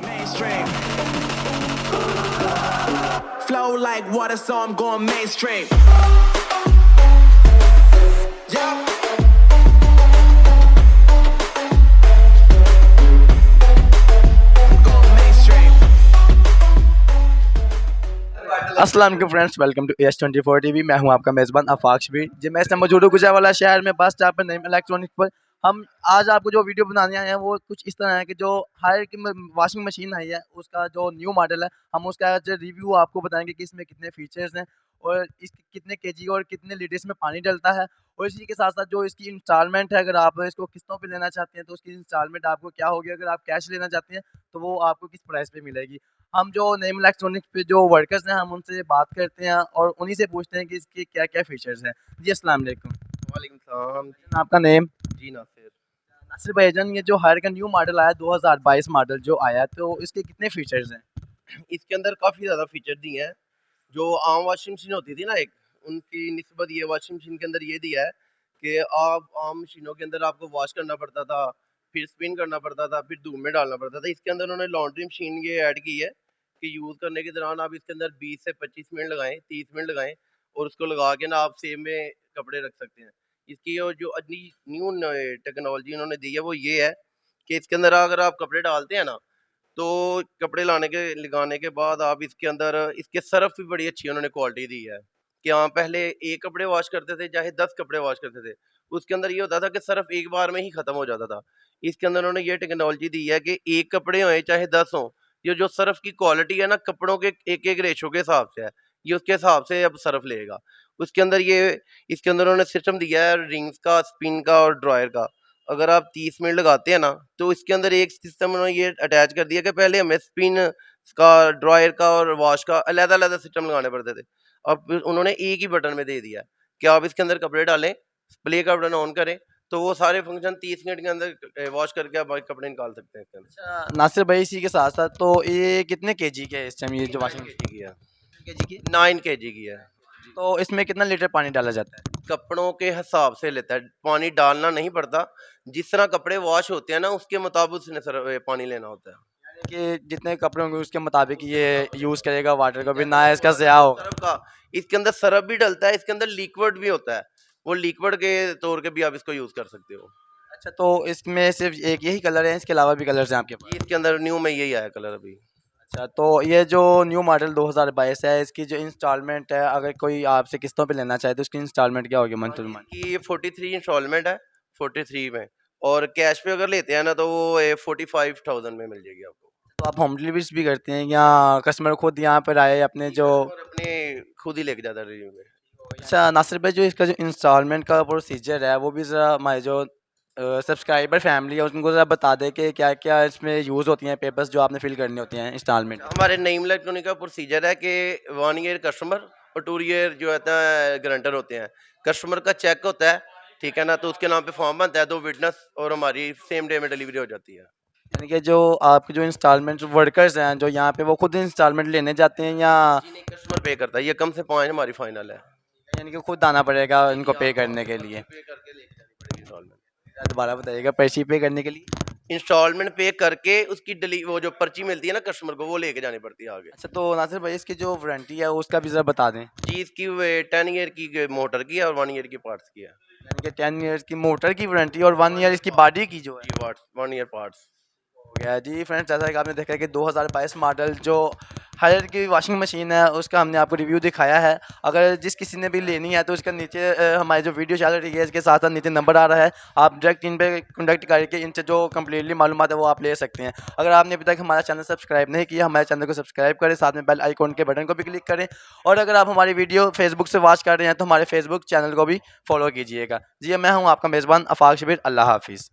Mainstream. Flow like water, so I'm going mainstream. Yeah. Going mainstream. अस्सलाम वालेकुम friends, welcome to AS24 TV. मैं हूं आपका मेज़बान आफाक शबीर जी। मैं इस टाइम मौजूद हूं गुजरांवाला शहर में, बस जहाँ पर नईम इलेक्ट्रॉनिक्स पर हम आज आपको जो वीडियो बनाने आए हैं वो कुछ इस तरह है कि जो हायर की वॉशिंग मशीन आई है उसका जो न्यू मॉडल है, हम उसका आज रिव्यू आपको बताएंगे कि इसमें कितने फीचर्स हैं और इसकी कितने केजी और कितने लीटर्स में पानी डलता है। और इसी के साथ साथ जो इसकी इंस्टॉलमेंट है, अगर आप इसको किस्तों पे लेना चाहते हैं तो उसकी इंस्टॉलमेंट आपको क्या होगी, अगर आप कैश लेना चाहते हैं तो वो आपको किस प्राइस पे मिलेगी। हम जो नेम इलेक्ट्रॉनिक्स पे जो वर्कर्स हैं हम उनसे बात करते हैं और उन्हीं से पूछते हैं कि इसके क्या क्या फीचर्स हैं। जी अस्सलाम वालेकुम। वालेकुम सलाम। आपका नेम? जी नासिर। नासिर भाईजान, ये जो हायर का न्यू मॉडल आया 2022 मॉडल जो आया, तो इसके कितने फीचर्स हैं? इसके अंदर काफ़ी ज़्यादा फीचर दिए हैं। जो आम वॉशिंग मशीन होती थी ना एक, उनकी निस्बत ये वॉशिंग मशीन के अंदर ये दिया है कि आप आम मशीनों के अंदर आपको वॉश करना पड़ता था, फिर स्पिन करना पड़ता था, फिर धूप में डालना पड़ता था। इसके अंदर उन्होंने लॉन्ड्री मशीन ये ऐड की है कि यूज़ करने के दौरान आप इसके अंदर 20 से 25 मिनट लगाएँ, 30 मिनट लगाएँ और उसको लगा के ना आप सेम में कपड़े रख सकते हैं। इसकी और जो न्यू टेक्नोलॉजी उन्होंने दी है वो ये है कि इसके अंदर अगर आप कपड़े डालते हैं ना, तो कपड़े लगाने के बाद आप इसके अंदर इसके सर्फ भी बड़ी अच्छी उन्होंने क्वालिटी दी है कि हाँ, पहले 1 कपड़े वॉश करते थे, चाहे 10 कपड़े वॉश करते थे। उसके अंदर ये होता था कि सर्फ एक बार में ही खत्म हो जाता था। इसके अंदर उन्होंने ये टेक्नोलॉजी दी है कि 1 कपड़े हों चाहे 10 हों, ये जो सर्फ की क्वालिटी है ना, कपड़ों के एक-एक रेशो के हिसाब से है। ये उसके हिसाब से अब सर्फ लेगा। उसके अंदर इसके अंदर उन्होंने सिस्टम दिया है रिंग्स का, स्पिन का और ड्रायर का। अगर आप 30 मिनट लगाते हैं ना, तो इसके अंदर एक सिस्टम उन्होंने ये अटैच कर दिया कि पहले हमें स्पिन का, ड्रायर का और वॉश का अलग-अलग सिस्टम लगाने पड़ते थे। अब फिर उन्होंने एक ही बटन में दे दिया है कि आप इसके अंदर कपड़े डालें, प्ले का बटन ऑन करें, तो वो सारे फंक्शन 30 मिनट के अंदर वॉश करके आप कपड़े निकाल सकते हैं इसके अंदर। अच्छा नासिर भाई, इसी के साथ साथ तो ये कितने केजी के है इस टाइम, ये जो 9 वॉशिंग मशीन केजी की है। केजी की? 9 केजी की है। तो इसमें कितना लीटर पानी डाला जाता है? कपड़ों के हिसाब से लेता है, पानी डालना नहीं पड़ता। जिस तरह कपड़े वॉश होते हैं ना, उसके मुताबिक उसने पानी लेना होता है। कि जितने कपड़े होंगे उसके मुताबिक ये यूज़ करेगा वाटर का भी, ना इसका ज़िया हो। सरफ का इसके अंदर सरफ भी डलता है, इसके अंदर लिक्विड भी होता है। वो लिक्विड के तौर पे भी आप इसको यूज़ कर सकते हो। अच्छा, तो इसमें सिर्फ एक यही कलर है, इसके अलावा भी कलर्स हैं आपके पास? ये इसके अंदर न्यू में यही आया कलर अभी। अच्छा, तो ये जो न्यू मॉडल 2022 है, इसकी जो इंस्टॉलमेंट है, अगर कोई आपसे किस्तों पे लेना चाहे तो इसकी इंस्टॉलमेंट क्या होगी मंथ टू मंथ? इसकी 43 इंस्टॉलमेंट है, 43 में। और कैश पे अगर लेते हैं ना, तो वो 45,000 में मिल जाएगी आपको। तो आप होम डिलीवरीज भी करते हैं या कस्टमर खुद यहाँ पर आए अपने जो? कस्टमर अपने खुद ही लेके जाता है रिव्यू में। अच्छा नासिर भाई, जो इसका जो इंस्टॉलमेंट का प्रोसीजर है वो भी ज़रा हमारे जो सब्सक्राइबर फैमिली है उनको ज़रा बता दें कि क्या क्या इसमें यूज़ होती हैं पेपर्स जो आपने फिल करने होती हैं इंस्टॉलमेंट। हमारे नईम इलेक्ट्रॉनिक का प्रोसीजर है कि 1 ईयर कस्टमर और 2 ईयर जो होता है गारंटर होते हैं। कस्टमर का चेक होता है, ठीक है ना, तो उसके नाम पे फॉर्म बनता है, 2 विटनेस और हमारी सेम डे में डिलीवरी हो जाती है। यानी कि जो आपके जो इंस्टॉलमेंट वर्कर्स हैं जो यहाँ पे, वो खुद इंस्टॉलमेंट लेने जाते हैं या जी नहीं, कस्टमर पे करता है, ये कम से 5 हमारी फाइनल है। यानी कि खुद आना पड़ेगा जी, इनको जी, पे आप करने के लिए? पे करके लेके जानी पड़ेगी इंस्टॉलमेंट। दोबारा बताइएगा, पर्ची पे करने के लिए? इंस्टॉलमेंट पे करके उसकी वो जो पर्ची मिलती है ना कस्टमर को, वो लेके जानी पड़ती है आगे। अच्छा, तो नासिर भाई इसकी जो वारंटी है उसका भी ज़रा बता दें। जी, इसकी 10 ईयर की मोटर की है और 1 ईयर की पार्ट्स की है। यानी कि 10 ईयर्स की मोटर की वारंटी और 1 ईयर इसकी बॉडी की जो है। जी, पार्ट्स 1 ईयर पार्ट्स। हो गया जी फ्रेंड्स, जैसा कि आपने देखा कि 2022 मॉडल जो हायर की वॉशिंग मशीन है उसका हमने आपको रिव्यू दिखाया है। अगर जिस किसी ने भी लेनी है तो इसका नीचे हमारी जो वीडियो चल रही है इसके साथ साथ नीचे नंबर आ रहा है, आप डायरेक्ट इन पे कॉन्टैक्ट करके इनसे जो कम्प्लीटली मालूमात है वो आप ले सकते हैं। अगर आपने अभी तक हमारा चैनल सब्सक्राइब नहीं किया, हमारे चैनल को सब्सक्राइब करें, साथ में बेल आइकॉन के बटन को भी क्लिक करें। और अगर आप हमारी वीडियो फेसबुक से वॉच कर रहे हैं तो हमारे फेसबुक चैनल को भी फॉलो कीजिएगा। जी मैं हूँ आपका मेज़बान आफाक शबीर। अल्लाह हाफिज़।